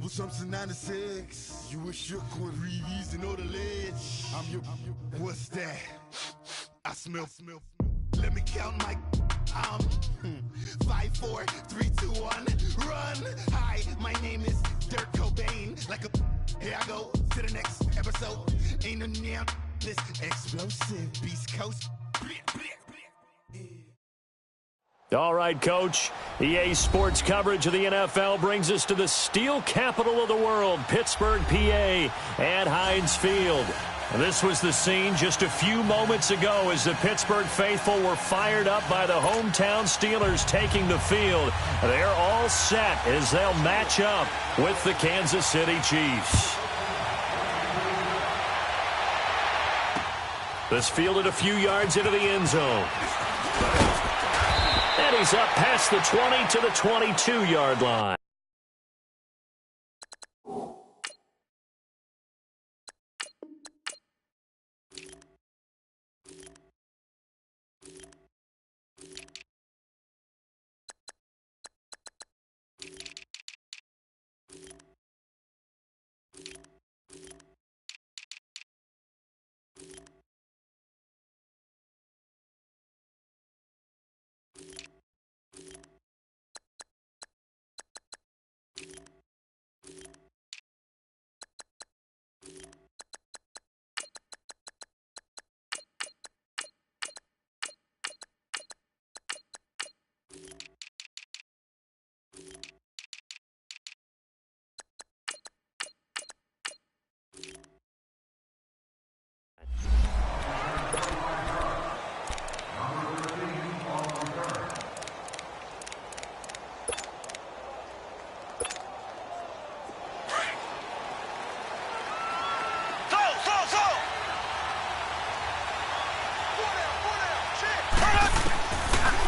Double jumps in 96. You wish you could freeze and know the ledge. I'm your. What's that? I smell. Let me count my. 5, 4, 3, 2, 1. Run. Hi, my name is Dirk Cobain. Like a. Here I go to the next episode. Ain't no damn this explosive Beast Coast. All right, Coach. EA Sports coverage of the NFL brings us to the steel capital of the world, Pittsburgh, PA, at Heinz Field. This was the scene just a few moments ago as the Pittsburgh faithful were fired up by the hometown Steelers taking the field. They're all set as they'll match up with the Kansas City Chiefs. This fielded a few yards into the end zone. And he's up past the 20 to the 22-yard line.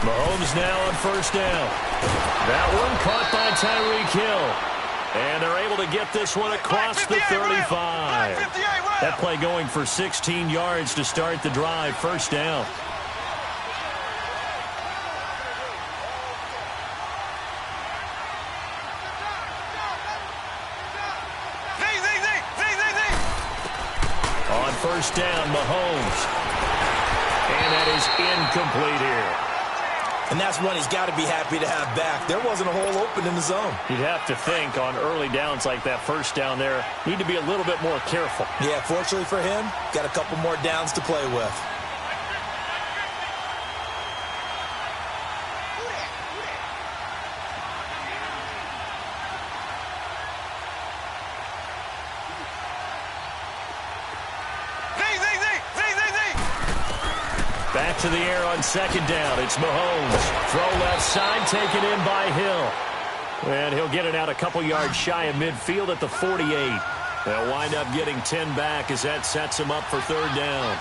Mahomes now on first down. That one caught by Tyreek Hill. And they're able to get this one across the 35. That play going for 16 yards to start the drive. First down. On first down, Mahomes. And that is incomplete here. And that's one he's got to be happy to have back. There wasn't a hole open in the zone. You'd have to think on early downs like that first down there, need to be a little bit more careful. Yeah, fortunately for him, got a couple more downs to play with. Back to the air on second down. It's Mahomes. Throw left side, taken in by Hill. And he'll get it out a couple yards shy of midfield at the 48. They'll wind up getting 10 back as that sets him up for third down.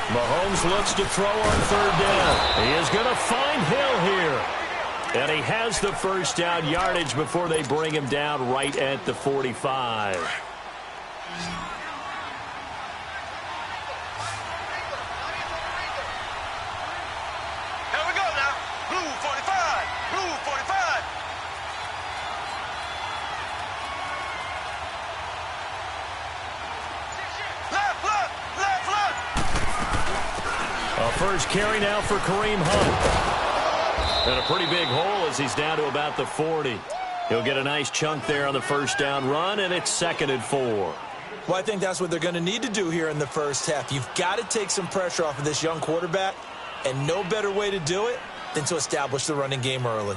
Mahomes looks to throw on third down. He is going to find Hill here. And he has the first down yardage before they bring him down right at the 45. Here we go now. Blue 45. Blue 45. Left. A first carry now for Kareem Hunt. And a pretty big hole as he's down to about the 40. He'll get a nice chunk there on the first down run, and it's 2nd and 4. Well, I think that's what they're going to need to do here in the first half. You've got to take some pressure off of this young quarterback, and no better way to do it than to establish the running game early.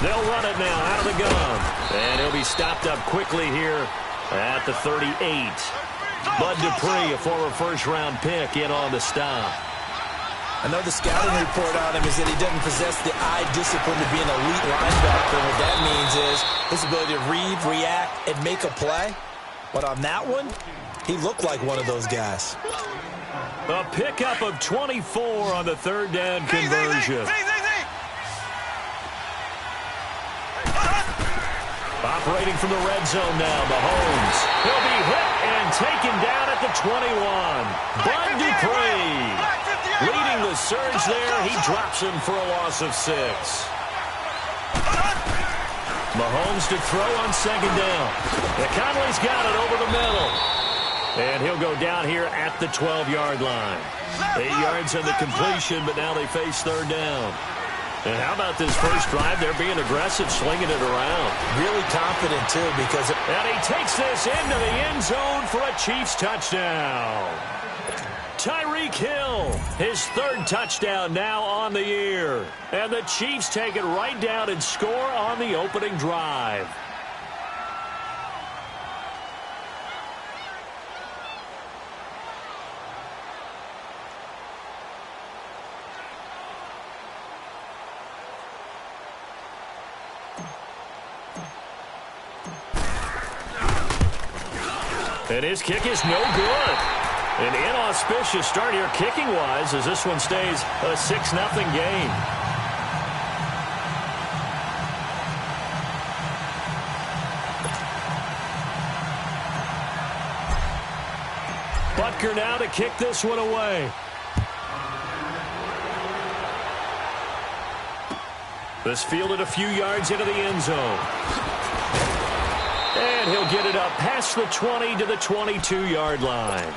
They'll run it now out of the gun. And he'll be stopped up quickly here at the 38. Bud Dupree, a former first-round pick, in on the stop. I know the scouting report on him is that he doesn't possess the eye discipline to be an elite linebacker. And what that means is his ability to read, react, and make a play. But on that one, he looked like one of those guys. A pickup of 24 on the third down conversion. Operating from the red zone now, Mahomes. He'll be hit and taken down at the 21. Bud Dupree leading the surge there. He drops him for a loss of 6. Mahomes to throw on second down. Conley's got it over the middle. And he'll go down here at the 12-yard line. 8 yards on the completion, but now they face third down. And how about this first drive? They're being aggressive, slinging it around. Really confident, too, because... And he takes this into the end zone for a Chiefs touchdown. Tyreek Hill, his third touchdown now on the year. And the Chiefs take it right down and score on the opening drive. And his kick is no good. An inauspicious start here kicking-wise as this one stays a 6-0 game. Butker now to kick this one away. This fielded a few yards into the end zone. And he'll get it up past the 20 to the 22-yard line.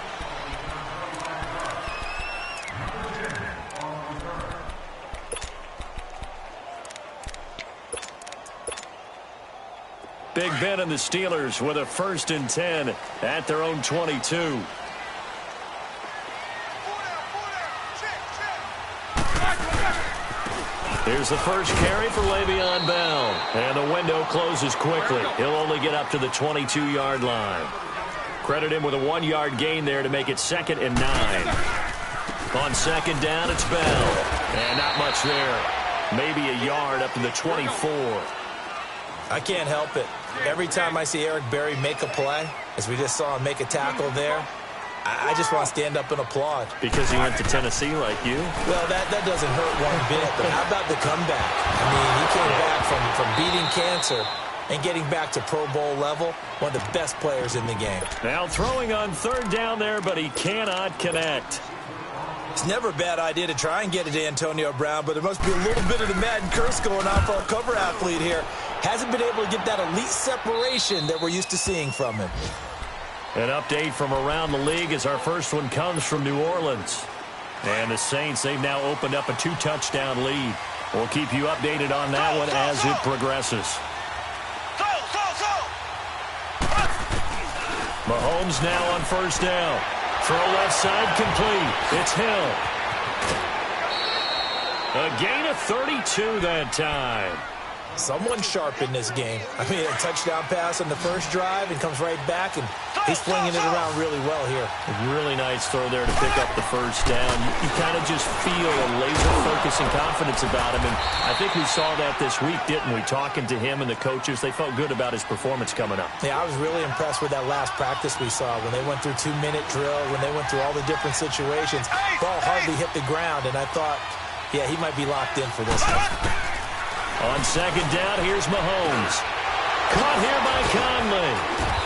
Big Ben and the Steelers with a 1st and 10 at their own 22. Here's the first carry for Le'Veon Bell. And the window closes quickly. He'll only get up to the 22-yard line. Credit him with a 1-yard gain there to make it 2nd and 9. On second down, it's Bell. And not much there. Maybe a yard up to the 24. I can't help it. Every time I see Eric Berry make a play, as we just saw him make a tackle there, I just want to stand up and applaud. Because he went to Tennessee like you? Well, that doesn't hurt one bit. But how about the comeback? I mean, he came back from beating cancer and getting back to Pro Bowl level. One of the best players in the game. Now throwing on third down there, but he cannot connect. It's never a bad idea to try and get it to Antonio Brown, but there must be a little bit of the Madden curse going on for our cover athlete here. Hasn't been able to get that elite separation that we're used to seeing from him. An update from around the league as our first one comes from New Orleans. And the Saints, they've now opened up a 2-touchdown lead. We'll keep you updated on that one as it progresses. Mahomes now on first down. Throw left side complete. It's Hill. A gain of 32 that time. Someone sharp in this game. I mean, a touchdown pass on the first drive and comes right back, and he's flinging it around really well here. A really nice throw there to pick up the first down. You kind of just feel a laser focus and confidence about him, and I think we saw that this week, didn't we? Talking to him and the coaches, they felt good about his performance coming up. Yeah, I was really impressed with that last practice we saw when they went through 2-minute drill, when they went through all the different situations. Ball hardly hit the ground, and I thought, yeah, he might be locked in for this one. On second down, here's Mahomes. Caught here by Conley.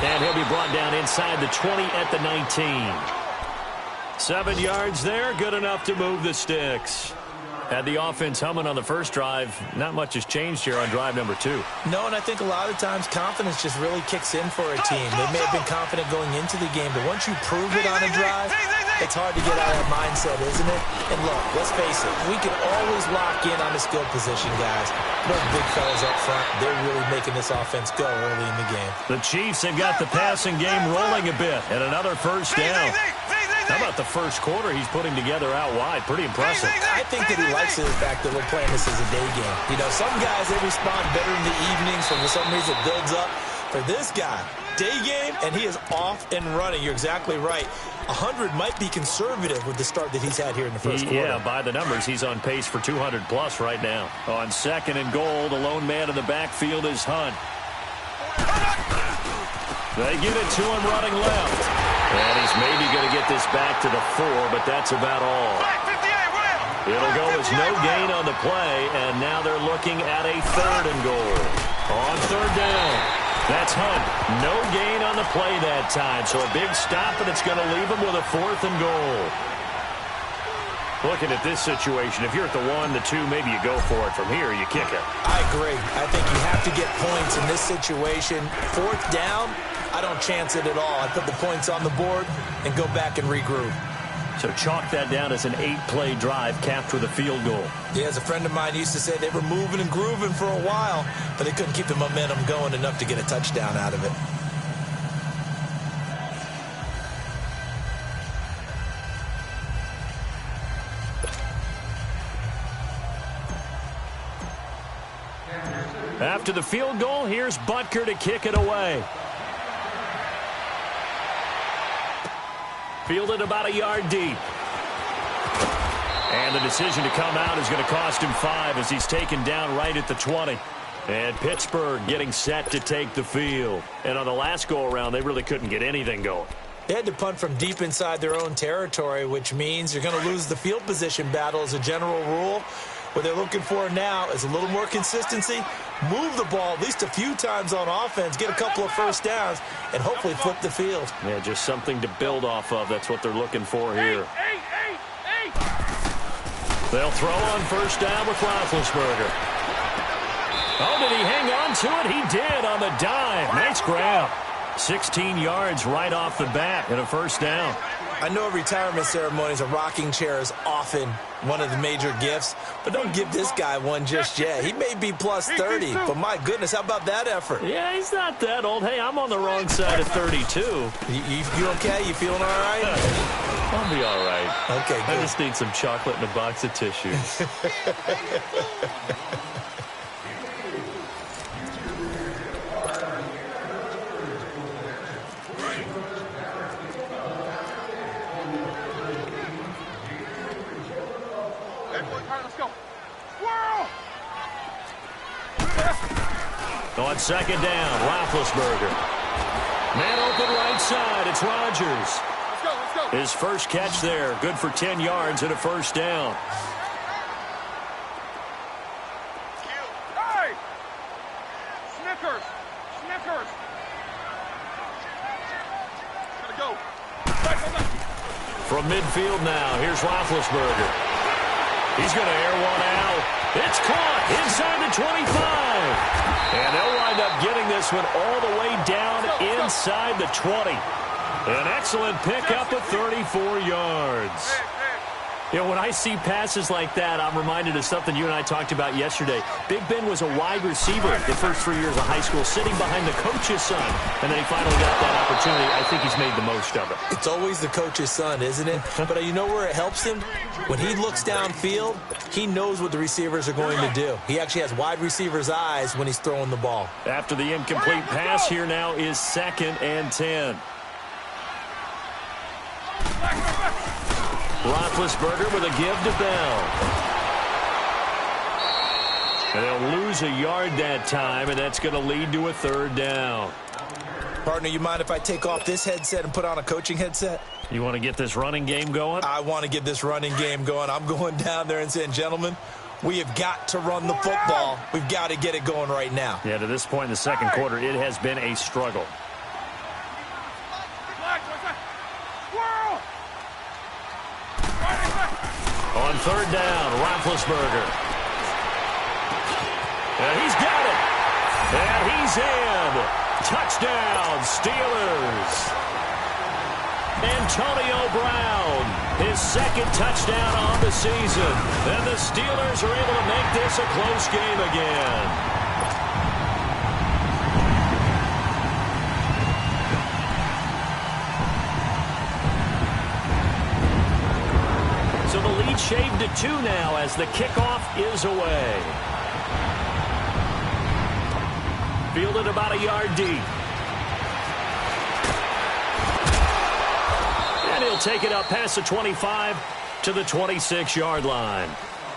And he'll be brought down inside the 20 at the 19. 7 yards there, good enough to move the sticks. Had the offense humming on the first drive. Not much has changed here on drive number 2. No, and I think a lot of times confidence just really kicks in for a team. They may have been confident going into the game, but once you prove it on a drive, it's hard to get out of that mindset, isn't it? And look, let's face it, we can always lock in on the skill position, guys. Those big fellas up front, they're really making this offense go early in the game. The Chiefs have got the passing game rolling a bit, and another first down. How about the first quarter he's putting together out wide? Pretty impressive. I think that he likes the fact that we're playing this as a day game. You know, some guys, they respond better in the evenings. For some reason, it builds up. For this guy, day game, and he is off and running. You're exactly right. 100 might be conservative with the start that he's had here in the first quarter. Yeah, by the numbers, he's on pace for 200-plus right now. On second and goal, the lone man in the backfield is Hunt. They give it to him running left. And he's maybe going to get this back to the 4, but that's about all. It'll go as no gain on the play, and now they're looking at a third and goal. On third down, that's Hunt. No gain on the play that time, so a big stop, and it's going to leave him with a fourth and goal. Looking at this situation, if you're at the 1, the 2, maybe you go for it. From here, you kick it. I agree. I think you have to get points in this situation. Fourth down, I don't chance it at all. I put the points on the board and go back and regroup. So chalk that down as an 8-play drive capped with a field goal. Yeah, as a friend of mine used to say, they were moving and grooving for a while, but they couldn't keep the momentum going enough to get a touchdown out of it. After the field goal, here's Butker to kick it away. Fielded about a yard deep. And the decision to come out is going to cost him 5 as he's taken down right at the 20. And Pittsburgh getting set to take the field. And on the last go-around, they really couldn't get anything going. They had to punt from deep inside their own territory, which means you're going to lose the field position battle as a general rule. What they're looking for now is a little more consistency, move the ball at least a few times on offense, get a couple of first downs, and hopefully flip the field. Yeah, just something to build off of. That's what they're looking for here. They'll throw on first down with Roethlisberger. Oh, did he hang on to it? He did on the dive. Nice grab. 16 yards right off the bat and a first down. I know retirement ceremonies, a rocking chair is often one of the major gifts, but don't give this guy one just yet. He may be plus 30, but my goodness, how about that effort? Yeah, he's not that old. Hey, I'm on the wrong side of 32. You okay? You feeling all right? I'll be all right. Okay, good. I just need some chocolate and a box of tissues. On second down, Roethlisberger. Man open right side, it's Rodgers. Let's go. His first catch there, good for 10 yards and a first down. Hey! Snickers! Gotta go. From midfield now, here's Roethlisberger. He's going to air one out. It's caught inside the 25. And they'll wind up getting this one all the way down inside the 20. An excellent pickup of 34 yards. You know, when I see passes like that, I'm reminded of something you and I talked about yesterday. Big Ben was a wide receiver the first 3 years of high school, sitting behind the coach's son. And then he finally got that opportunity. I think he's made the most of it. It's always the coach's son, isn't it? But you know where it helps him? When he looks downfield, he knows what the receivers are going to do. He actually has wide receivers' eyes when he's throwing the ball. After the incomplete pass, here now is 2nd and 10. Roethlisberger with a give to Bell. And they'll lose a yard that time, and that's going to lead to a third down. Partner, you mind if I take off this headset and put on a coaching headset? You want to get this running game going? I want to get this running game going. I'm going down there and saying, gentlemen, we have got to run the football. We've got to get it going right now. Yeah, to this point in the second quarter, it has been a struggle. On third down, Roethlisberger. And he's got it. And he's in. Touchdown, Steelers. Antonio Brown, his second touchdown on the season. And the Steelers are able to make this a close game again. So the lead shaved to 2 now as the kickoff is away. Fielded about a yard deep. take it up past the 25 to the 26-yard line.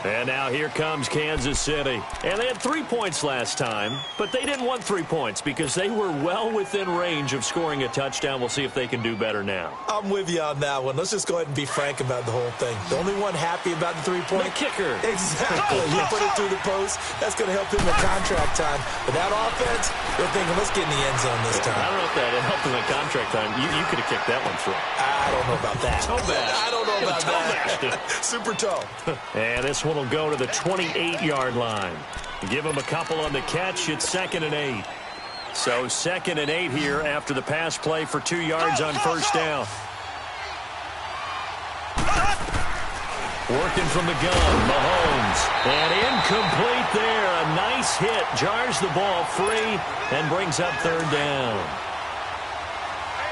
And now here comes Kansas City. And they had 3 points last time, but they didn't want 3 points because they were well within range of scoring a touchdown. We'll see if they can do better now. I'm with you on that one. Let's just go ahead and be frank about the whole thing. The only one happy about the 3-point. The kicker. Exactly. You put it through the post. That's going to help him in contract time. But that offense, they're thinking, let's get in the end zone this time. I don't know if that helped him in contract time. You could have kicked that one through. I don't know about that. Toe bash. I don't know about that. Super toe. And this one will go to the 28-yard line. Give him a couple on the catch. It's 2nd and 8. So 2nd and 8 here after the pass play for 2 yards on first down. Working from the gun, Mahomes. And incomplete there. A nice hit. Jars the ball free and brings up 3rd down.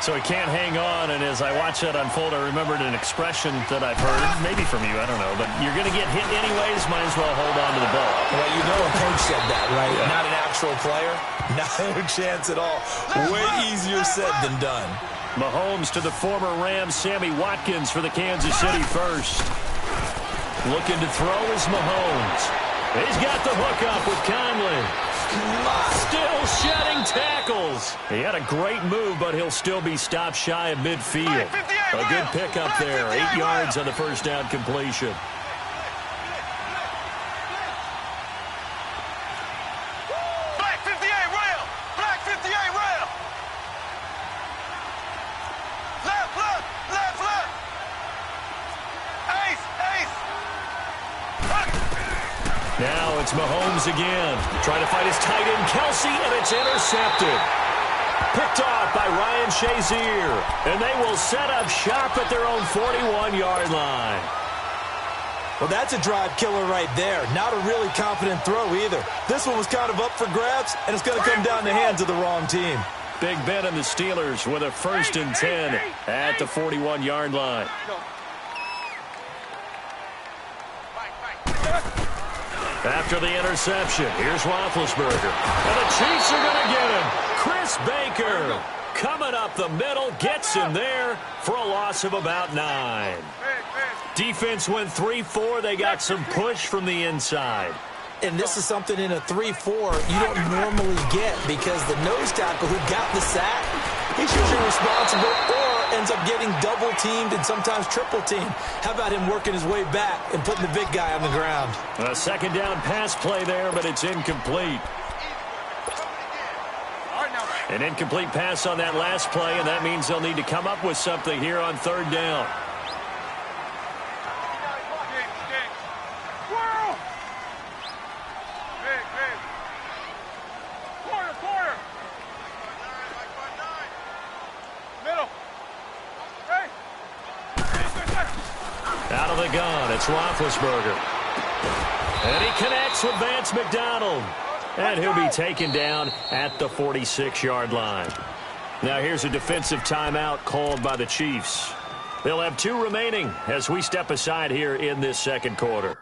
So he can't hang on, and as I watch that unfold, I remembered an expression that I've heard, maybe from you, I don't know, but you're going to get hit anyways, might as well hold on to the ball. Well, you know a coach said that, right? Yeah. Not an actual player. No chance at all. Way easier said than done. Mahomes to the former Rams, Sammy Watkins for the Kansas City first. Looking to throw is Mahomes. He's got the hook up with Conley. Still shedding tackles. He had a great move, but he'll still be stopped shy of midfield. A good pickup there. 8 yards on the first down completion. Black 58 rail. Black 58 rail. Left, left, left, left. Ace, ace. Now it's Mahomes again. Trying to fight his tight end, Kelsey, and it's intercepted. Picked off by Ryan Shazier. And they will set up shop at their own 41-yard line. Well, that's a drive killer right there. Not a really confident throw either. This one was kind of up for grabs, and it's going to come down the hands of the wrong team. Big Ben and the Steelers with a 1st and 10 at the 41-yard line. After the interception, here's Roethlisberger. And the Chiefs are going to get him. Chris Baker coming up the middle, gets him there for a loss of about 9. Defense went 3-4. They got some push from the inside. And this is something in a 3-4 you don't normally get because the nose tackle who got the sack, he's usually responsible or ends up getting double-teamed and sometimes triple-teamed. How about him working his way back and putting the big guy on the ground? A 2nd down pass play there, but it's incomplete. An incomplete pass on that last play, and that means they'll need to come up with something here on 3rd down. Out of the gun, it's Roethlisberger. And he connects with Vance McDonald. And he'll be taken down at the 46-yard line. Now here's a defensive timeout called by the Chiefs. They'll have 2 remaining as we step aside here in this 2nd quarter.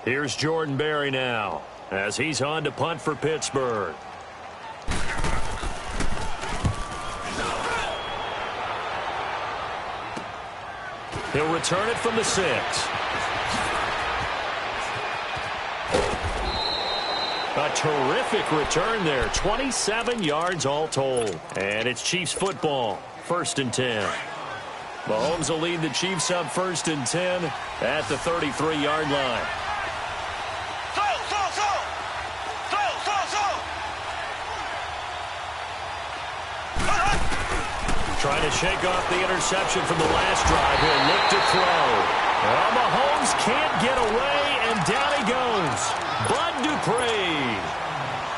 Here's Jordan Berry now as he's on to punt for Pittsburgh. He'll return it from the 6. A terrific return there. 27 yards all told. And it's Chiefs football. 1st and 10. Mahomes will lead the Chiefs up 1st and 10 at the 33-yard line. Trying to shake off the interception from the last drive. He'll look to throw. Well, Mahomes can't get away, and down he goes. Bud Dupree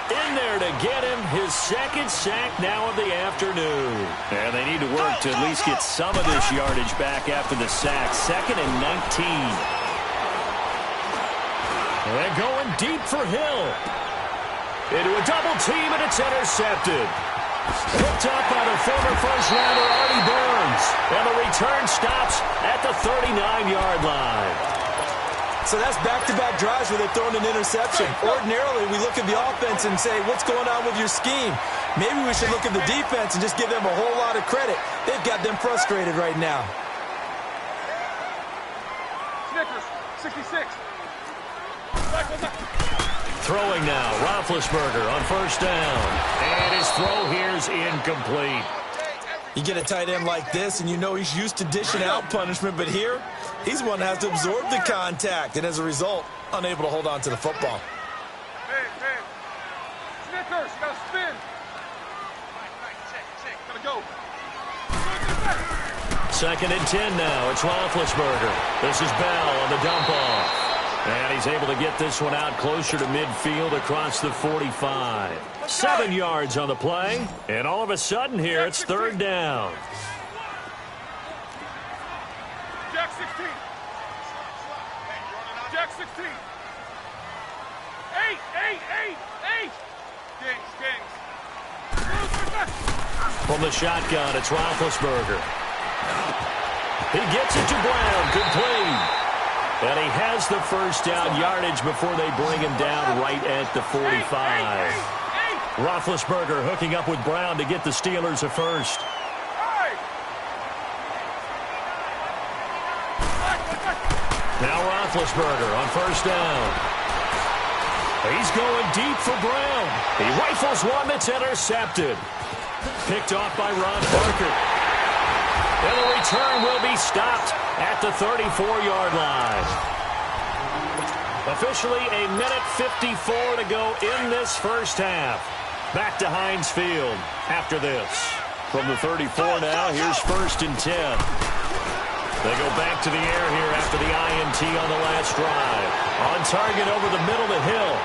in there to to get him his second sack now of the afternoon. And they need to work to at least get some of this yardage back after the sack. 2nd and 19. And going deep for Hill. Into a double team, and it's intercepted. Picked up by the former first-rounder Artie Burns. And the return stops at the 39-yard line. So that's back-to-back drives where they're throwing an interception. Ordinarily, we look at the offense and say, what's going on with your scheme? Maybe we should look at the defense and just give them a whole lot of credit. They've got them frustrated right now. Snickers, 66. Throwing now, Roethlisberger on first down. And his throw here's incomplete. You get a tight end like this, and you know he's used to dishing out punishment, but here, he's one that has to absorb the contact, and as a result, unable to hold on to the football. Hey. Snickers, you gotta spin. Gotta go. 2nd and 10 now. It's Roethlisberger. This is Bell on the dump off. And he's able to get this one out closer to midfield across the 45. 7 yards on the play. And all of a sudden here, it's 3rd down. Jack 16. Jack 16. 8. Gangs. From the shotgun, it's Roethlisberger. He gets it to Brown, complete. And he has the first down yardage before they bring him down right at the 45. Roethlisberger hooking up with Brown to get the Steelers a first. Now Roethlisberger on first down. He's going deep for Brown. He rifles one that's intercepted. Picked off by Ron Parker. And the return will be stopped at the 34-yard line. Officially a minute 54 to go in this first half. Back to Heinz Field after this. From the 34 now, here's 1st and 10. They go back to the air here after the INT on the last drive. On target over the middle to Hill.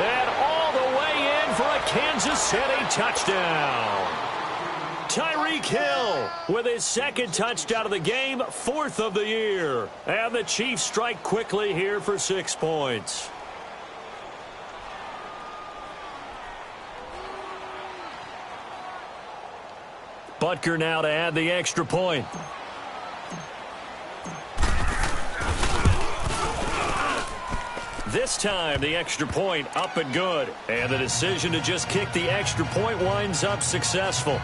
And all the way in for a Kansas City touchdown. Tyreek Hill with his 2nd touchdown of the game, 4th of the year. And the Chiefs strike quickly here for 6 points. Butker now to add the extra point. This time, the extra point up and good. And the decision to just kick the extra point winds up successful.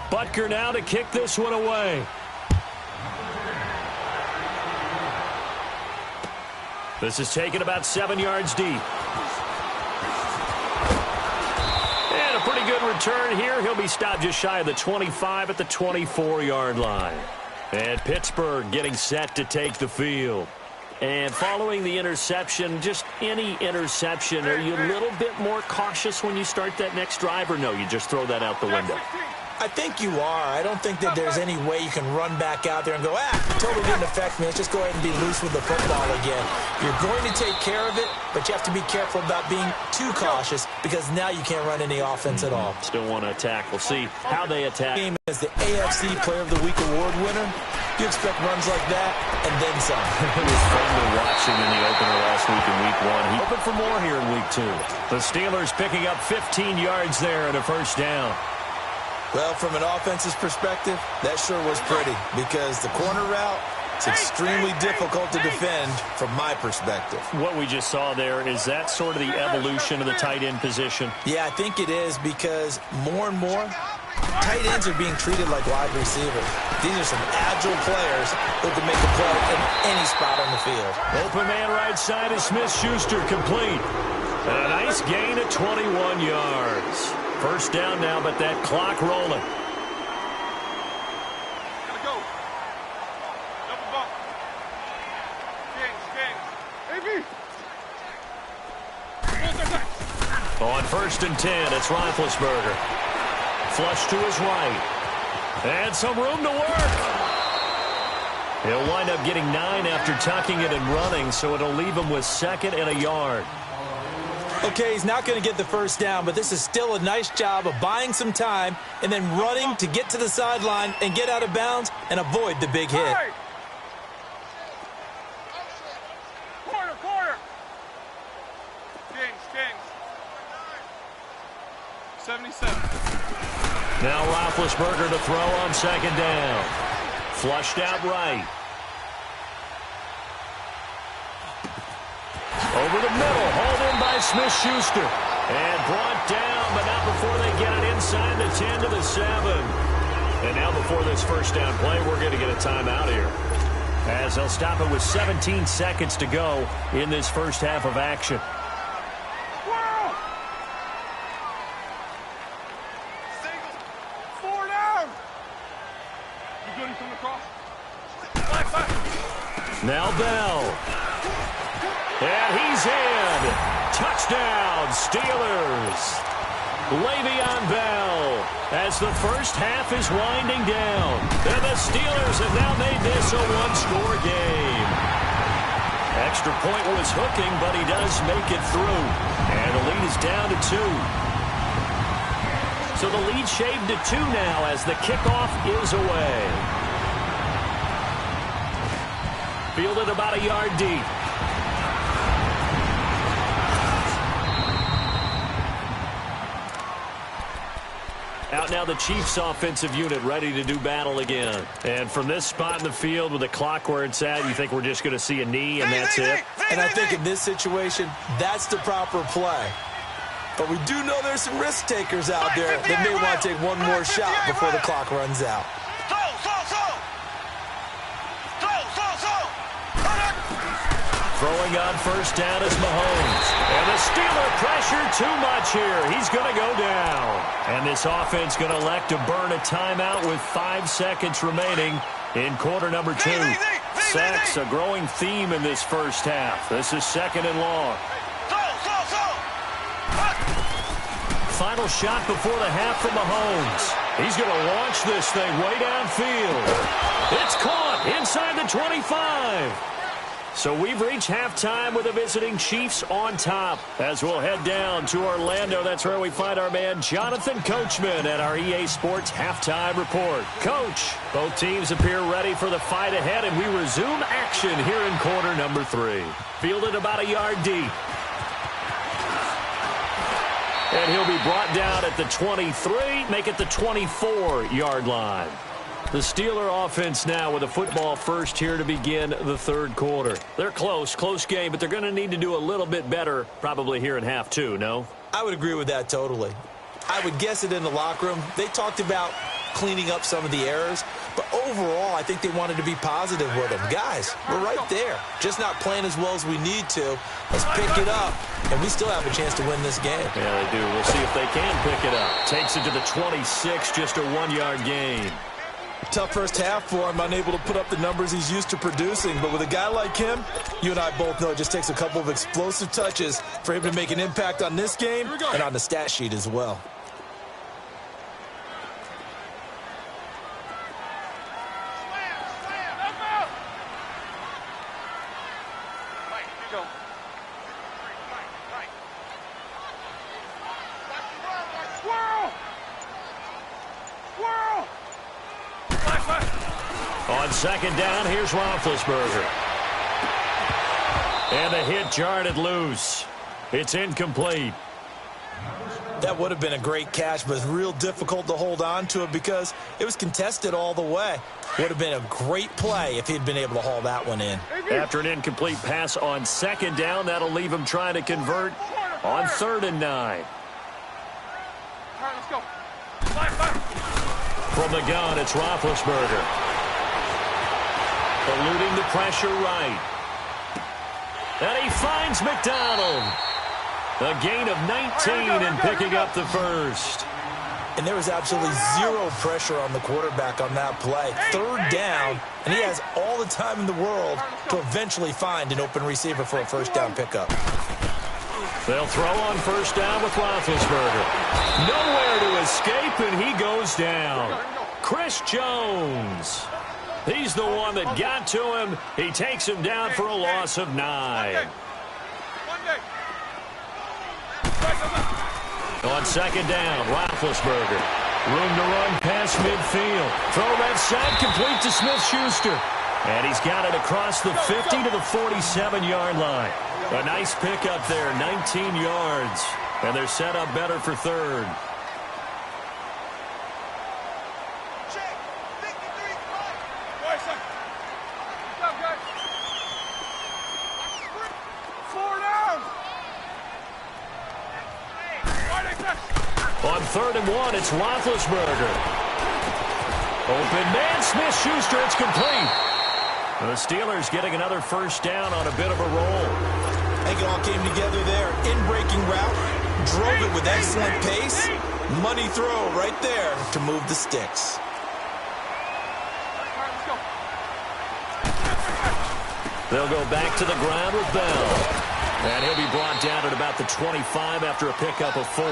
Butker now to kick this one away. This is taken about 7 yards deep. And a pretty good return here. He'll be stopped just shy of the 25 at the 24-yard line. And Pittsburgh getting set to take the field. And following the interception, just any interception, are you a little bit more cautious when you start that next drive, or no, you just throw that out the window? I think you are. I don't think that there's any way you can run back out there and go, totally didn't affect me. Let's just go ahead and be loose with the football again. You're going to take care of it, but you have to be careful about being too cautious because now you can't run any offense at all. Still want to attack. We'll see how they attack. Game as the AFC Player of the Week award winner. You expect runs like that and then some. It was fun to watch him in the opener last week in week 1. He opened for more here in week 2. The Steelers picking up 15 yards there and a first down. Well, from an offense's perspective, that sure was pretty because the corner route is extremely difficult to defend from my perspective. What we just saw there, is that sort of the evolution of the tight end position? Yeah, I think it is because more and more, tight ends are being treated like wide receivers. These are some agile players who can make a play in any spot on the field. Open man right side is Smith-Schuster, complete. And a nice gain at 21 yards. First down now, but that clock rolling. Gotta go. Double bump. Gangs. AB. On 1st and 10. It's Roethlisberger. Flush to his right. And some room to work. He'll wind up getting 9 after tucking it and running, so it'll leave him with 2nd and a yard. Okay, he's not going to get the first down, but this is still a nice job of buying some time and then running to get to the sideline and get out of bounds and avoid the big hit. Corner. Kings. 77. Now Roethlisberger to throw on 2nd down. Flushed out right. Over the middle, hauled in by Smith-Schuster. And brought down, but not before they get it inside the 10 to the 7. And now before this first down play, we're going to get a timeout here, as they'll stop it with 17 seconds to go in this first half of action. Now Bell. And he's in. Touchdown, Steelers. Le'Veon Bell, as the first half is winding down. And the Steelers have now made this a one-score game. Extra point was hooking, but he does make it through. And the lead is down to 2. So the lead shaved to 2 now as the kickoff is away. Fielded about a yard deep. Out now the Chiefs offensive unit ready to do battle again. And from this spot in the field with the clock where it's at, you think we're just going to see a knee and that's it? And I think in this situation, that's the proper play. But we do know there's some risk takers out there that may want to take one more shot before the clock runs out. Throwing on first down is Mahomes. And the Steeler pressure too much here. He's going to go down. And this offense going to elect to burn a timeout with 5 seconds remaining in quarter number 2. Sacks, a growing theme in this first half. This is 2nd and long. Final shot before the half from Mahomes. He's going to launch this thing way downfield. It's caught inside the 25. So we've reached halftime with the visiting Chiefs on top. As we'll head down to Orlando, that's where we find our man Jonathan Coachman at our EA Sports Halftime Report. Coach, both teams appear ready for the fight ahead, and we resume action here in quarter number 3. Fielded about a yard deep. And he'll be brought down at the 23, make it the 24-yard line. The Steeler offense now with a football first here to begin the third quarter. They're close game, but they're going to need to do a little bit better probably here in half 2, no? I would agree with that totally. I would guess it in the locker room. They talked about cleaning up some of the errors, but overall I think they wanted to be positive with them. Guys, we're right there. Just not playing as well as we need to. Let's pick it up, and we still have a chance to win this game. Yeah, they do. We'll see if they can pick it up. Takes it to the 26, just a 1-yard gain. Tough first half for him, unable to put up the numbers he's used to producing. But with a guy like him, you and I both know it just takes a couple of explosive touches for him to make an impact on this game and on the stat sheet as well. On 2nd down, here's Roethlisberger. And the hit jarred it loose. It's incomplete. That would have been a great catch, but it's real difficult to hold on to it because it was contested all the way. Would have been a great play if he'd been able to haul that one in. After an incomplete pass on 2nd down, that'll leave him trying to convert on 3rd and 9. All right, let's go. From the gun, it's Roethlisberger. Eluding the pressure right. And he finds McDonald. A gain of 19 and picking up the first. And there was absolutely zero pressure on the quarterback on that play. 3rd down, and he has all the time in the world to eventually find an open receiver for a first down pickup. They'll throw on first down with Roethlisberger. Nowhere to escape, and he goes down. Chris Jones. He's the one that got to him. He takes him down for a loss of 9. On second down, Roethlisberger. Room to run past midfield. Throw left side, complete to Smith-Schuster. And he's got it across the 50 to the 47-yard line. A nice pickup there, 19 yards. And they're set up better for third. On 3rd and 1, it's Roethlisberger. Open man, Smith-Schuster, it's complete. The Steelers getting another first down on a bit of a roll. I think it all came together there. In-breaking route, drove it with excellent pace. Money throw right there to move the sticks. They'll go back to the ground with Bell. And he'll be brought down at about the 25 after a pickup of 4.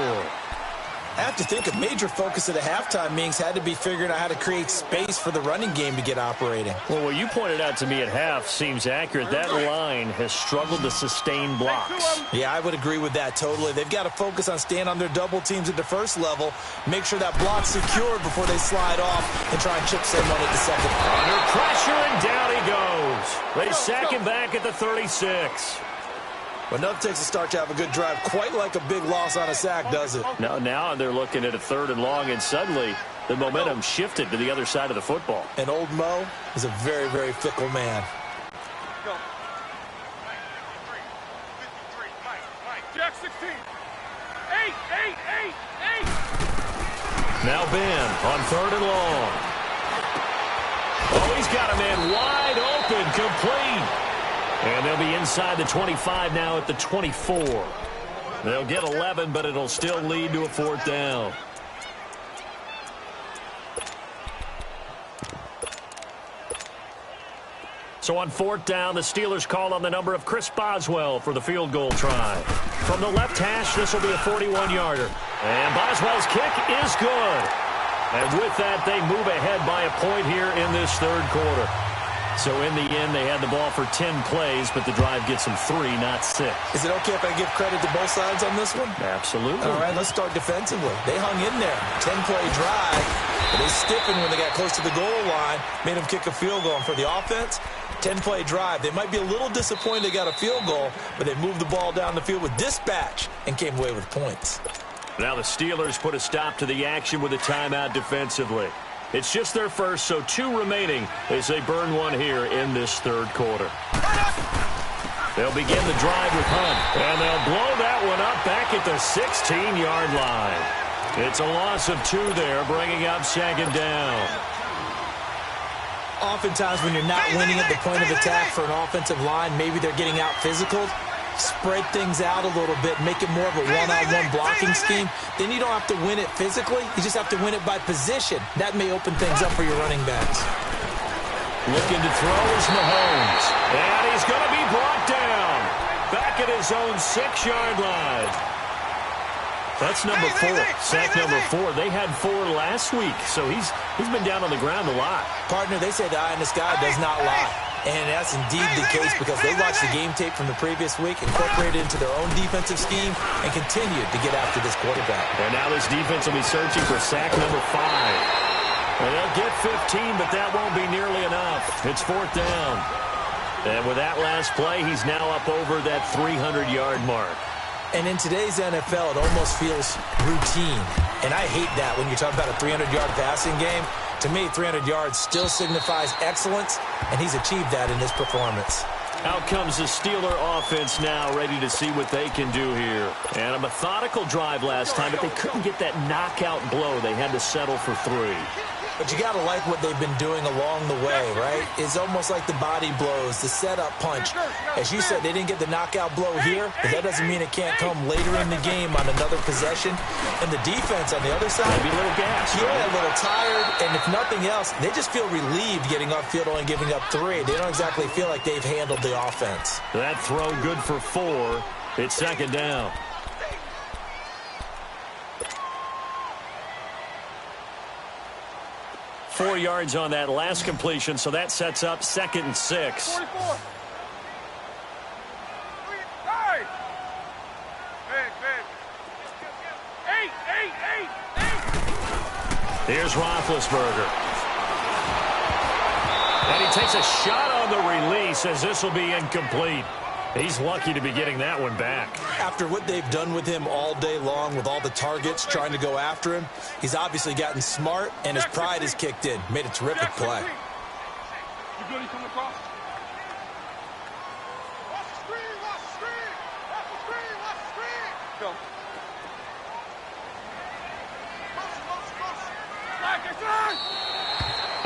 I have to think a major focus at the halftime meetings had to be figuring out how to create space for the running game to get operating. Well, what you pointed out to me at half seems accurate. That line has struggled to sustain blocks. Yeah, I would agree with that totally. They've got to focus on staying on their double teams at the first level, make sure that block's secured before they slide off and try and chip someone at the second. Under pressure, and down he goes. They sack him back at the 36. But nothing takes a start to have a good drive, quite like a big loss on a sack, does it? Now they're looking at a 3rd and long, and suddenly the momentum shifted to the other side of the football. And old Mo is a very, very fickle man. Jack 16. 8. Now Ben on 3rd and long. Oh, he's got a man wide open, complete. And they'll be inside the 25 now at the 24. They'll get 11, but it'll still lead to a 4th down. So on 4th down, the Steelers call on the number of Chris Boswell for the field goal try. From the left hash, this will be a 41-yarder. And Boswell's kick is good. And with that, they move ahead by a point here in this 3rd quarter. So in the end, they had the ball for 10 plays, but the drive gets them 3, not 6. Is it okay if I give credit to both sides on this one? Absolutely. All right, let's start defensively. They hung in there. 10-play drive, but they stiffened when they got close to the goal line, made them kick a field goal. And for the offense, 10-play drive. They might be a little disappointed they got a field goal, but they moved the ball down the field with dispatch and came away with points. Now the Steelers put a stop to the action with a timeout defensively. It's just their first, so 2 remaining as they burn one here in this 3rd quarter. They'll begin the drive with Hunt, and they'll blow that one up back at the 16-yard line. It's a loss of 2 there, bringing up 2nd down. Oftentimes when you're not winning at the point of attack for an offensive line, maybe they're getting out physical. Spread things out a little bit, make it more of a one-on-one blocking scheme. Then you don't have to win it physically. You just have to win it by position. That may open things up for your running backs. Looking to throw is Mahomes. And he's going to be brought down. Back at his own 6-yard line. That's number 4. Sack number 4. They had 4 last week, so he's been down on the ground a lot. Partner, they say the eye in the sky does not lie. And that's indeed the case because they watched the game tape from the previous week, incorporated it into their own defensive scheme, and continued to get after this quarterback. And now this defense will be searching for sack number 5. And they'll get 15, but that won't be nearly enough. It's 4th down. And with that last play, he's now up over that 300-yard mark. And in today's NFL, it almost feels routine. And I hate that when you're talking about a 300-yard passing game. To me, 300 yards still signifies excellence, and he's achieved that in his performance. Out comes the Steeler offense now, ready to see what they can do here. And a methodical drive last time, but they couldn't get that knockout blow. They had to settle for 3. But you got to like what they've been doing along the way, right? It's almost like the body blows, the setup punch. As you said, they didn't get the knockout blow here, but that doesn't mean it can't come later in the game on another possession. And the defense on the other side, maybe a little gas. Yeah, a little tired. And if nothing else, they just feel relieved getting upfield only giving up 3. They don't exactly feel like they've handled the offense. That throw good for 4. It's second down. Four yards on that last completion, so that sets up 2nd and 6. 44. Here's Roethlisberger. And he takes a shot on the release as this will be incomplete. He's lucky to be getting that one back. After what they've done with him all day long with all the targets trying to go after him, he's obviously gotten smart and his pride has kicked in. Made a terrific play. You good? He coming across? Watch the screen! Watch the screen! Watch the screen! Watch the screen! Go.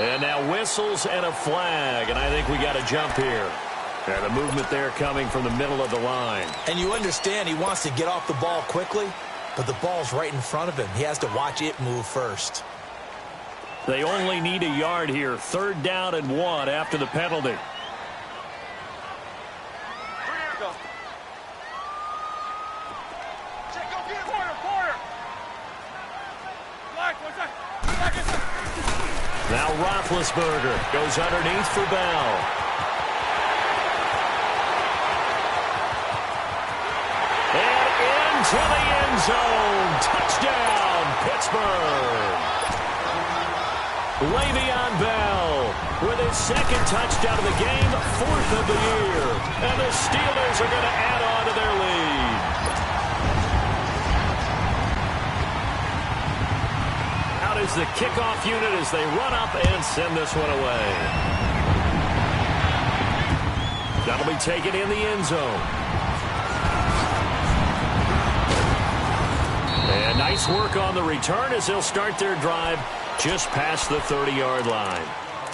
And now whistles and a flag, and I think we got a jump here. And the movement there coming from the middle of the line. And you understand he wants to get off the ball quickly, but the ball's right in front of him. He has to watch it move first. They only need a yard here. 3rd down and 1 after the penalty. Now Roethlisberger goes underneath for Bell. And into the end zone. Touchdown, Pittsburgh. Le'Veon Bell with his 2nd touchdown of the game, 4th of the year. And the Steelers are going to add on to their lead. Out is the kickoff unit as they run up and send this one away. That'll be taken in the end zone. And nice work on the return as they'll start their drive just past the 30-yard line.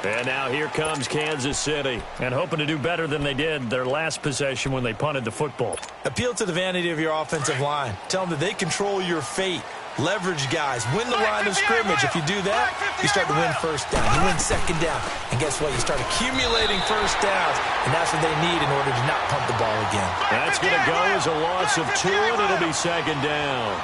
And now here comes Kansas City, and hoping to do better than they did their last possession when they punted the football. Appeal to the vanity of your offensive line. Tell them that they control your fate. Leverage guys. Win the line of scrimmage. If you do that, you start to win 1st down. You win 2nd down. And guess what? You start accumulating 1st downs, and that's what they need in order to not punt the ball again. That's going to go as a loss of 2, and it'll be 2nd down.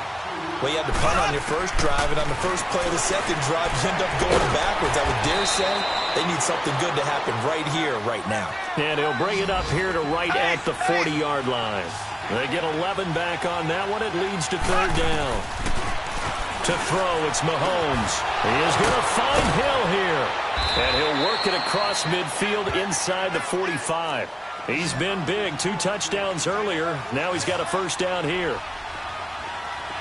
Well, you had to punt on your first drive, and on the first play of the 2nd drive, you end up going backwards. I would dare say they need something good to happen right here, right now. And he'll bring it up here to right at the 40-yard line. They get 11 back on that one. It leads to 3rd down. To throw, it's Mahomes. He is going to find Hill here. And he'll work it across midfield inside the 45. He's been big. 2 touchdowns earlier. Now he's got a 1st down here.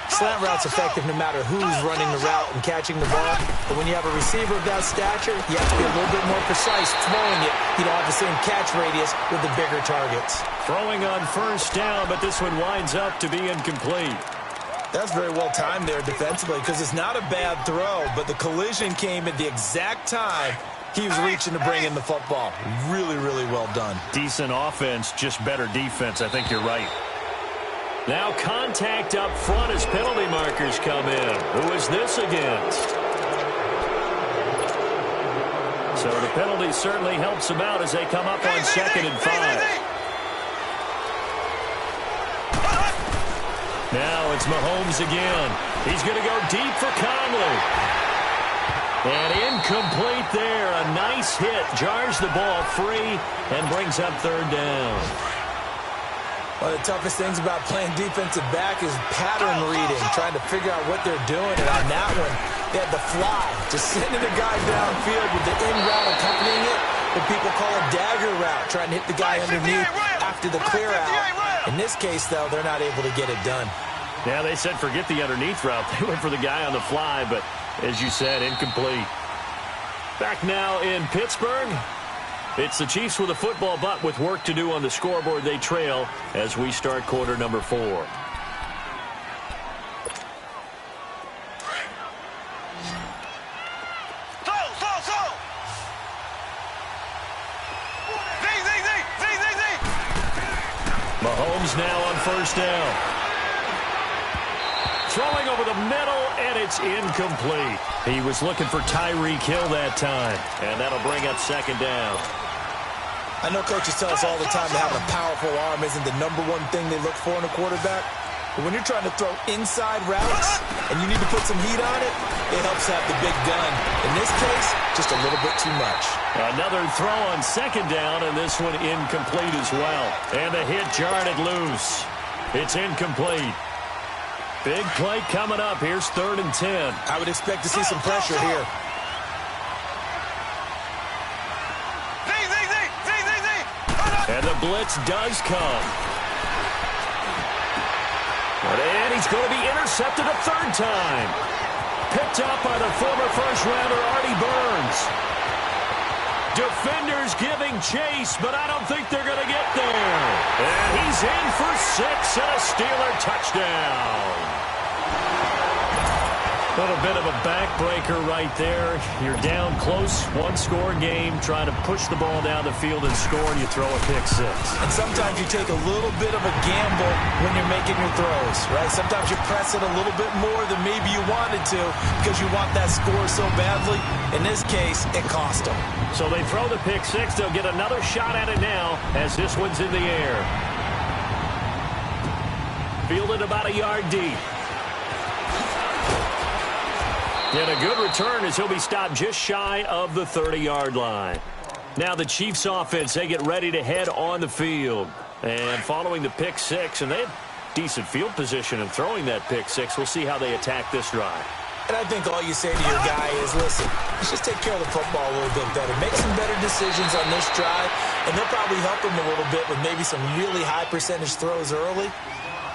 Slant route's effective no matter who's running the route and catching the ball. But when you have a receiver of that stature, you have to be a little bit more precise throwing it. You don't have the same catch radius with the bigger targets. Throwing on 1st down, but this one winds up to be incomplete. That's very well timed there defensively because it's not a bad throw, but the collision came at the exact time he was reaching to bring in the football. Really, really well done. Decent offense, just better defense. I think you're right. Now contact up front as penalty markers come in. Who is this against? So the penalty certainly helps them out as they come up on 2nd and 5. Now it's Mahomes again. He's going to go deep for Conley. And incomplete there. A nice hit. Jars the ball free and brings up 3rd down. One of the toughest things about playing defensive back is pattern reading, trying to figure out what they're doing. And on that one, they had the fly, just sending a guy downfield with the in route accompanying it, what people call a dagger route, trying to hit the guy underneath after the clear out. In this case, though, they're not able to get it done. Yeah, they said forget the underneath route. They went for the guy on the fly, but as you said, incomplete. Back now in Pittsburgh. It's the Chiefs with a football, but with work to do on the scoreboard, they trail as we start quarter number 4. Mahomes now on 1st down. Throwing over the middle, and it's incomplete. He was looking for Tyreek Hill that time, and that'll bring up 2nd down. I know coaches tell us all the time that having a powerful arm isn't the #1 thing they look for in a quarterback. But when you're trying to throw inside routes and you need to put some heat on it, it helps have the big gun. In this case, just a little bit too much. Another throw on second down, and this one incomplete as well. And the hit jarred it loose. It's incomplete. Big play coming up. Here's 3rd and 10. I would expect to see some pressure here. And the blitz does come. And he's going to be intercepted a 3rd time. Picked up by the former first-rounder Artie Burns. Defenders giving chase, but I don't think they're going to get there. And he's in for 6 and a Steeler touchdown. A little bit of a backbreaker right there. You're down close, one-score game, trying to push the ball down the field and score, and you throw a pick 6. And sometimes you take a little bit of a gamble when you're making your throws, right? Sometimes you press it a little bit more than maybe you wanted to because you want that score so badly. In this case, it cost them. So they throw the pick 6. They'll get another shot at it now as this one's in the air. Fielded about a yard deep. And a good return as he'll be stopped just shy of the 30-yard line. Now the Chiefs offense, they get ready to head on the field. And following the pick 6, and they have decent field position in throwing that pick 6. We'll see how they attack this drive. And I think all you say to your guy is, listen, let's just take care of the football a little bit better. Make some better decisions on this drive, and they'll probably help him a little bit with maybe some really high percentage throws early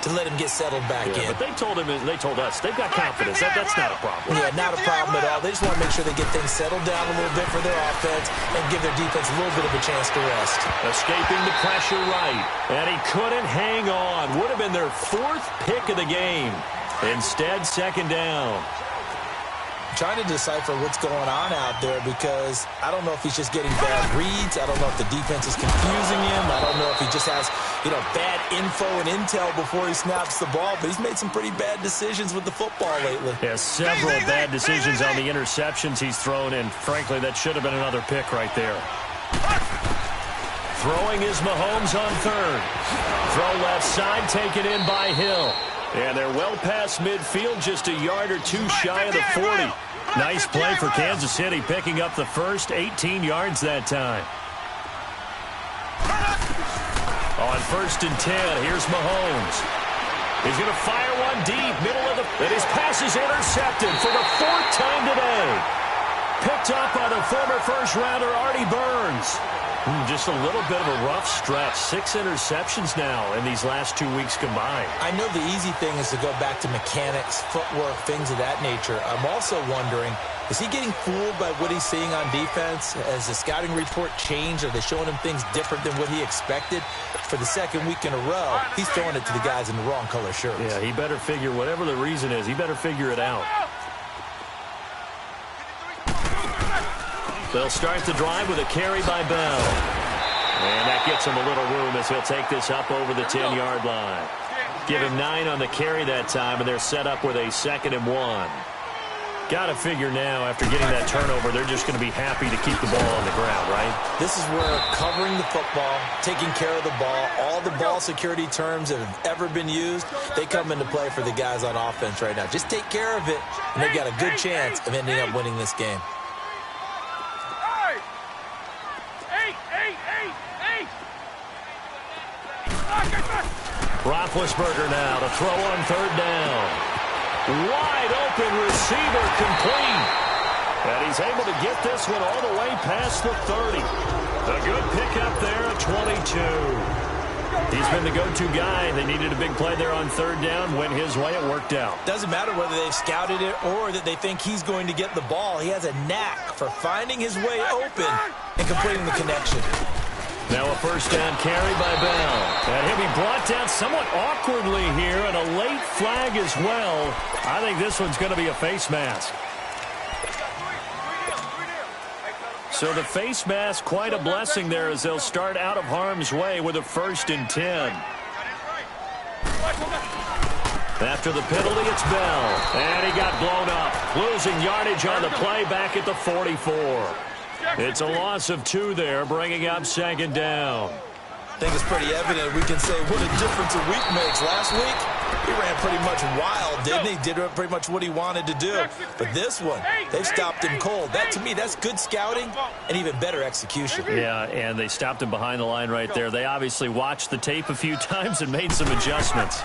to let him get settled back in. But they told us, they've got confidence. That's not a problem. Yeah, not a problem at all. They just want to make sure they get things settled down a little bit for their offense and give their defense a little bit of a chance to rest. Escaping the pressure right. And he couldn't hang on. Would have been their 4th pick of the game. Instead, 2nd down. Trying to decipher what's going on out there because I don't know if he's just getting bad reads. I don't know if the defense is confusing him. I don't know if he just has, bad info and intel before he snaps the ball. But he's made some pretty bad decisions with the football lately. Yeah, several bad decisions on the interceptions he's thrown, and frankly, that should have been another pick right there. Throwing is Mahomes on 3rd. Throw left side, taken in by Hill. And they're well past midfield, just a yard or 2 shy of the 40. Nice play for Kansas City, picking up the first 18 yards that time. On 1st and 10, here's Mahomes. He's going to fire one deep, middle of the... And his pass is intercepted for the 4th time today. Picked up by the former first-rounder Artie Burns. Just a little bit of a rough stretch. 6 interceptions now in these last 2 weeks combined. I know the easy thing is to go back to mechanics, footwork, things of that nature. I'm also wondering, is he getting fooled by what he's seeing on defense? Has the scouting report changed? Are they showing him things different than what he expected? For the 2nd week in a row, he's throwing it to the guys in the wrong color shirts. Yeah, he better figure, whatever the reason is, he better figure it out. They'll start the drive with a carry by Bell. And that gets him a little room as he'll take this up over the 10-yard line. Give him 9 on the carry that time, and they're set up with a 2nd and 1. Got to figure now, after getting that turnover, they're just going to be happy to keep the ball on the ground, right? This is where covering the football, taking care of the ball, all the ball security terms that have ever been used, they come into play for the guys on offense right now. Just take care of it, and they've got a good chance of ending up winning this game. Roethlisberger now to throw on 3rd down. Wide open receiver complete. And he's able to get this one all the way past the 30. A good pickup there at 22. He's been the go-to guy. They needed a big play there on 3rd down. Went his way. It worked out. Doesn't matter whether they've scouted it or that they think he's going to get the ball. He has a knack for finding his way open and completing the connection. Now a 1st down carry by Bell. And he'll be brought down somewhat awkwardly here, and a late flag as well. I think this one's going to be a face mask. So the face mask, quite a blessing there as they'll start out of harm's way with a 1st and 10. After the penalty, it's Bell. And he got blown up. Losing yardage on the play back at the 44. It's a loss of 2 there, bringing up second down. I think it's pretty evident. We can say what a difference a week makes. Last week, he ran pretty much wild, didn't he? Did pretty much what he wanted to do. But this one, they've stopped him cold. That, to me, that's good scouting and even better execution. Yeah, and they stopped him behind the line right there. They obviously watched the tape a few times and made some adjustments.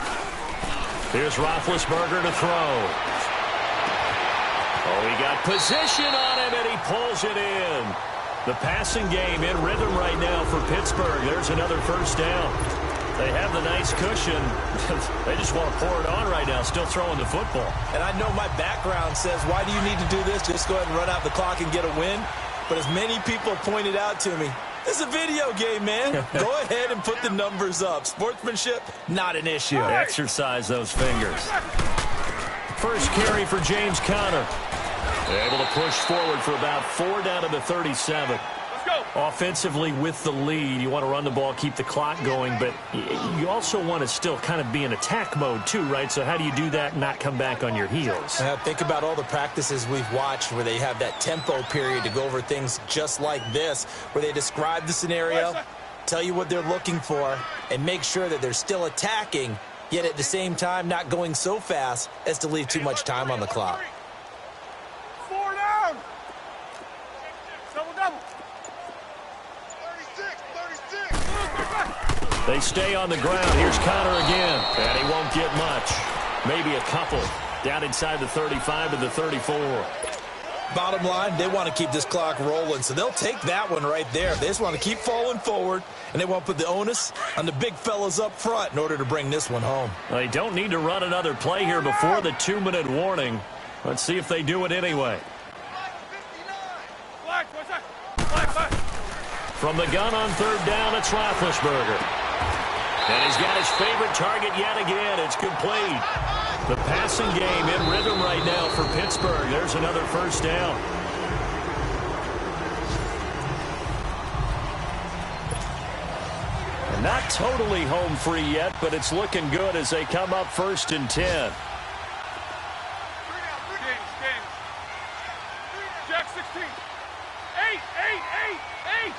Here's Roethlisberger to throw. Oh, he got position on him, and he pulls it in. The passing game in rhythm right now for Pittsburgh. There's another first down. They have the nice cushion. They just want to pour it on right now, still throwing the football. And I know my background says, why do you need to do this? Just go ahead and run out the clock and get a win. But as many people pointed out to me, this is a video game, man. Go ahead and put the numbers up. Sportsmanship, not an issue. Exercise those fingers. First carry for James Conner. Able to push forward for about 4 down to the 37. Let's go. Offensively with the lead, you want to run the ball, keep the clock going, but you also want to still kind of be in attack mode too, right? So how do you do that and not come back on your heels? Think about all the practices we've watched where they have that tempo period to go over things just like this, where they describe the scenario, tell you what they're looking for, and make sure that they're still attacking, yet at the same time not going so fast as to leave too much time on the clock. 4 down. Double. 36. They stay on the ground. Here's Conner again, and he won't get much. Maybe a couple. Down inside the 35 to the 34. Bottom line, they want to keep this clock rolling, so they'll take that one right there. They just want to keep falling forward, and they want to put the onus on the big fellas up front in order to bring this one home. They don't need to run another play here before the 2-minute warning. Let's see if they do it anyway. From the gun on 3rd down, it's Roethlisberger. And he's got his favorite target yet again. It's complete. The passing game in rhythm right now for Pittsburgh. There's another first down. And not totally home free yet, but it's looking good as they come up 1st and 10. Jack 16. 8.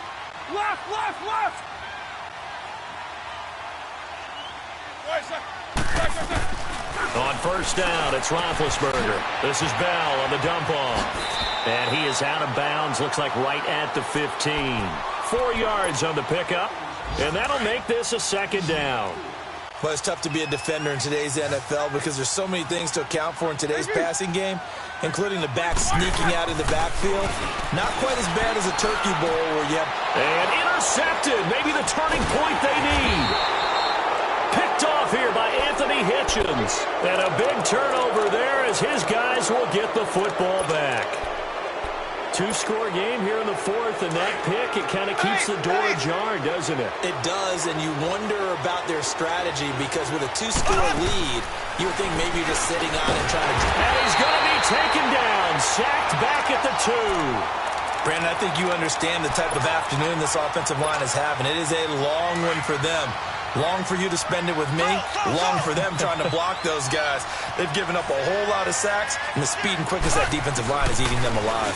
Left. On 1st down, it's Roethlisberger. This is Bell on the dump off. And he is out of bounds, looks like right at the 15. 4 yards on the pickup, and that'll make this a 2nd down. Well, it's tough to be a defender in today's NFL because there's so many things to account for in today's passing game, including the back sneaking out of the backfield. Not quite as bad as a turkey bowl where you have... And intercepted, maybe the turning point they need. Picked off here by Anthony Hitchens. And a big turnover there as his guys will get the football back. 2-score game here in the 4th, and that pick, it kind of keeps the door ajar, doesn't it? It does, and you wonder about their strategy because with a 2-score lead, you would think maybe you're just sitting on and trying to... And he's going to be taken down, sacked back at the 2. Brandon, I think you understand the type of afternoon this offensive line is having. It is a long one for them. Long for you to spend it with me. Long for them trying to block those guys. They've given up a whole lot of sacks, and the speed and quickness of that defensive line is eating them alive.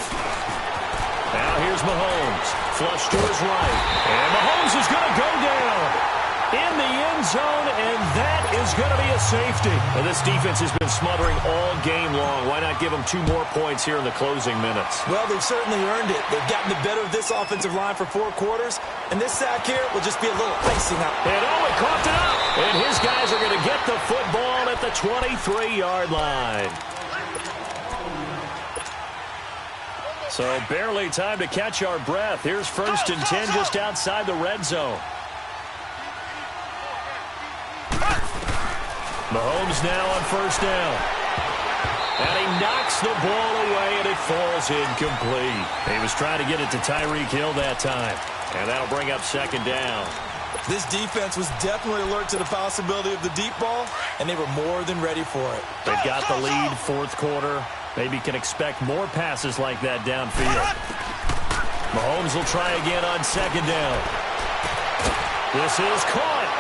Now here's Mahomes. Flush to his right. And Mahomes is going to go down in the end zone, and that is going to be a safety. And this defense has been smothering all game long. Why not give them 2 more points here in the closing minutes? Well, they've certainly earned it. They've gotten the better of this offensive line for 4 quarters, and this sack here will just be a little icing up. And he caught it up. And his guys are going to get the football at the 23-yard line. So barely time to catch our breath. Here's 1st and 10 just outside the red zone. Mahomes now on 1st down. And he knocks the ball away, and it falls incomplete. He was trying to get it to Tyreek Hill that time. And that'll bring up 2nd down. This defense was definitely alert to the possibility of the deep ball, and they were more than ready for it. They've got the lead, 4th quarter. Maybe can expect more passes like that downfield. Mahomes will try again on 2nd down. This is caught.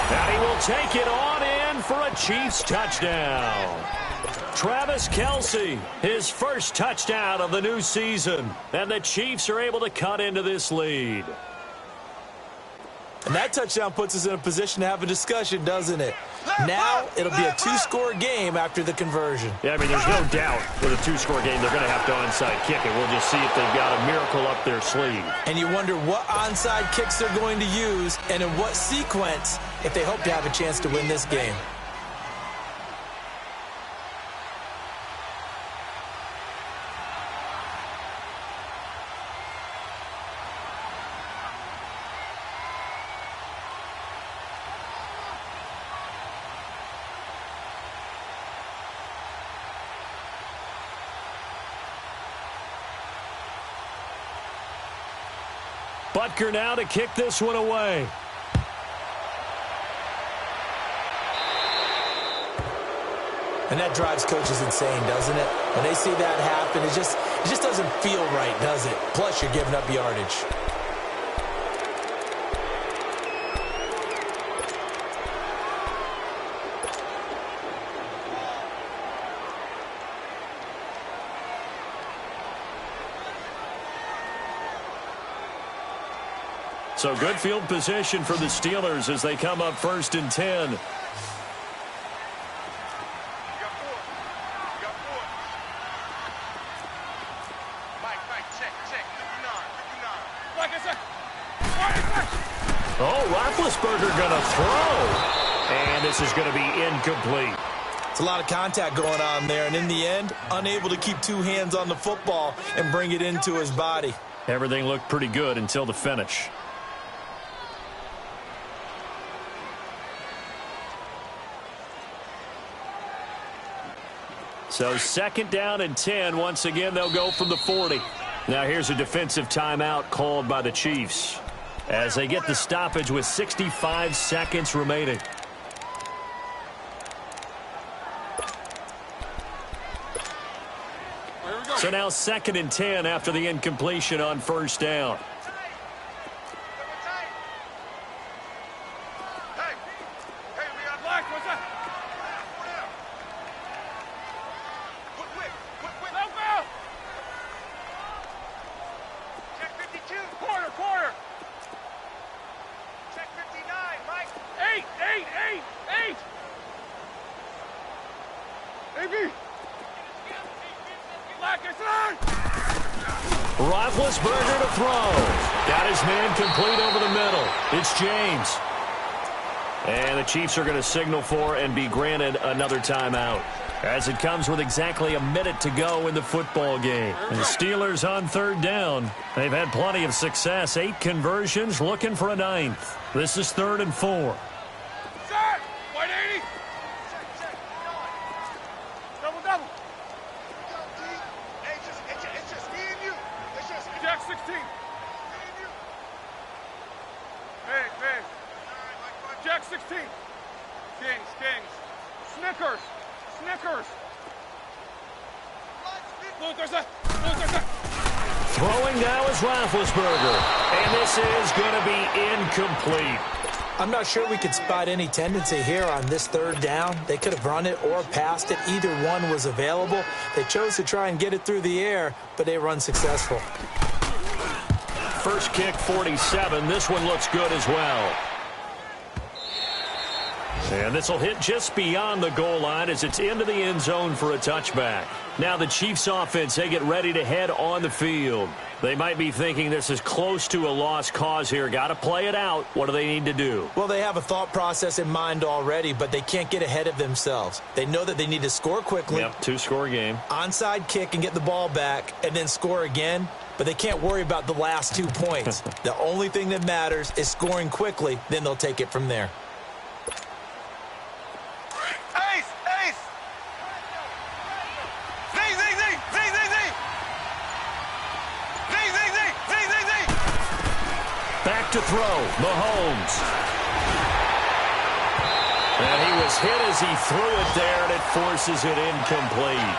And he will take it on in for a Chiefs touchdown. Travis Kelce, his first touchdown of the new season. And the Chiefs are able to cut into this lead. And that touchdown puts us in a position to have a discussion, doesn't it? Now it'll be a two-score game after the conversion. Yeah, I mean, there's no doubt with a two-score game they're going to have to onside kick it. We'll just see if they've got a miracle up their sleeve. And you wonder what onside kicks they're going to use and in what sequence if they hope to have a chance to win this game. Butker now to kick this one away. And that drives coaches insane, doesn't it? When they see that happen, it just doesn't feel right, does it? Plus, you're giving up yardage. So good field position for the Steelers as they come up 1st and 10. Oh, Roethlisberger going to throw. And this is going to be incomplete. It's a lot of contact going on there, and in the end, unable to keep two hands on the football and bring it into his body. Everything looked pretty good until the finish. So 2nd down and 10. Once again, they'll go from the 40. Now here's a defensive timeout called by the Chiefs as they get the stoppage with 65 seconds remaining. So now 2nd and 10 after the incompletion on 1st down. Roethlisberger to throw. Got his man complete over the middle. It's James. And the Chiefs are going to signal for and be granted another timeout, as it comes with exactly a minute to go in the football game. And the Steelers on 3rd down. They've had plenty of success. 8 conversions, looking for a 9th. This is 3rd and 4. Throwing now is Roethlisberger, and this is going to be incomplete. I'm not sure we could spot any tendency here on this 3rd down. They could have run it or passed it. Either one was available. They chose to try and get it through the air, but they were unsuccessful. First kick, 47. This one looks good as well. And this will hit just beyond the goal line as it's into the end zone for a touchback. Now the Chiefs offense, they get ready to head on the field. They might be thinking this is close to a lost cause here. Got to play it out. What do they need to do? Well, they have a thought process in mind already, but they can't get ahead of themselves. They know that they need to score quickly. Yep, 2-score game. Onside kick and get the ball back and then score again. But they can't worry about the last 2 points. The only thing that matters is scoring quickly. Then they'll take it from there. Back to throw, Mahomes. And he was hit as he threw it there, and it forces it incomplete.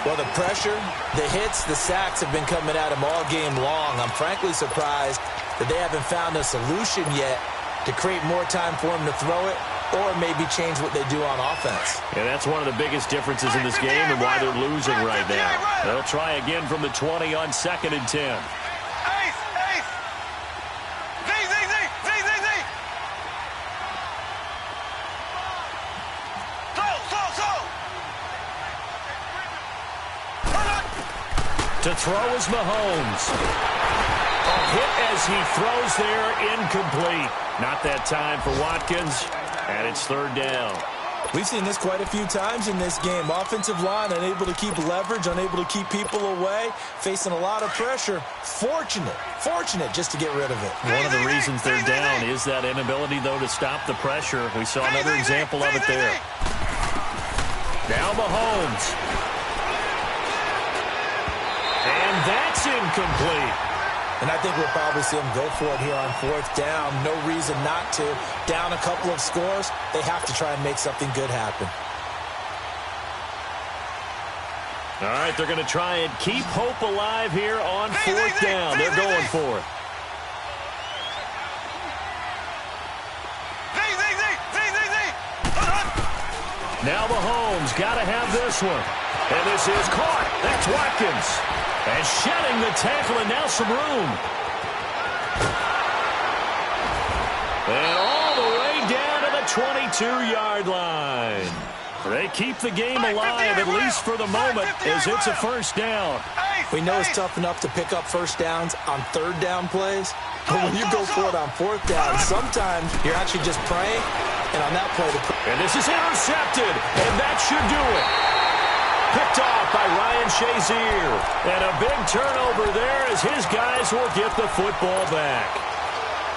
Well, the pressure, the hits, the sacks have been coming at him all game long. I'm frankly surprised that they haven't found a solution yet to create more time for him to throw it. or maybe change what they do on offense. And that's one of the biggest differences in this game and why they're losing right now. They'll try again from the 20 on 2nd and 10. To throw is Mahomes. A hit as he throws there, incomplete. Not that time for Watkins, and it's 3rd down. We've seen this quite a few times in this game. Offensive line unable to keep leverage, unable to keep people away, facing a lot of pressure. Fortunate just to get rid of it. One of the reasons they're down is that inability, though, to stop the pressure. We saw another example of it there. Now Mahomes. And that's incomplete. And I think we'll probably see them go for it here on 4th down. No reason not to. Down a couple of scores, they have to try and make something good happen. All right, they're going to try and keep hope alive here on 4th down. They're going for it. Now Mahomes got to have this one. And this is caught. That's Watkins. And shedding the tackle, and now some room. And all the way down to the 22-yard line. They keep the game alive, at least for the moment, as it's a 1st down. We know it's tough enough to pick up 1st downs on 3rd down plays, but when you go for it on 4th down, sometimes you're actually just praying, and on that play, and this is intercepted, and that should do it. Picked off by Ryan Shazier. And a big turnover there as his guys will get the football back.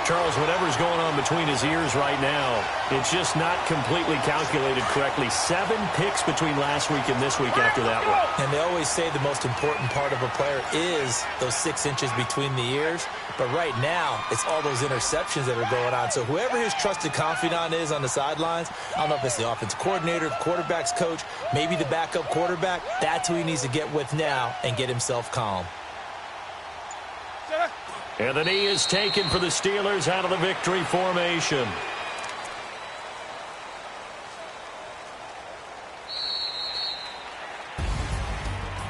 Charles, whatever's going on between his ears right now, it's just not completely calculated correctly. 7 picks between last week and this week after that one. And they always say the most important part of a player is those 6 inches between the ears. But right now, it's all those interceptions that are going on. So whoever his trusted confidant is on the sidelines, I don't know if it's the offensive coordinator, the quarterback's coach, maybe the backup quarterback, that's who he needs to get with now and get himself calm. And the knee is taken for the Steelers out of the victory formation.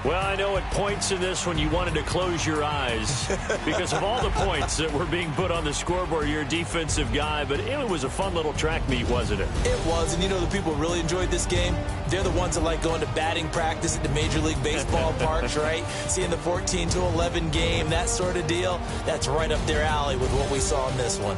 Well, I know at points in this when you wanted to close your eyes because of all the points that were being put on the scoreboard. You're a defensive guy, but it was a fun little track meet, wasn't it? It was, and you know the people really enjoyed this game? They're the ones that like going to batting practice at the Major League Baseball parks, right? Seeing the 14-11 game, that sort of deal, that's right up their alley with what we saw in this one.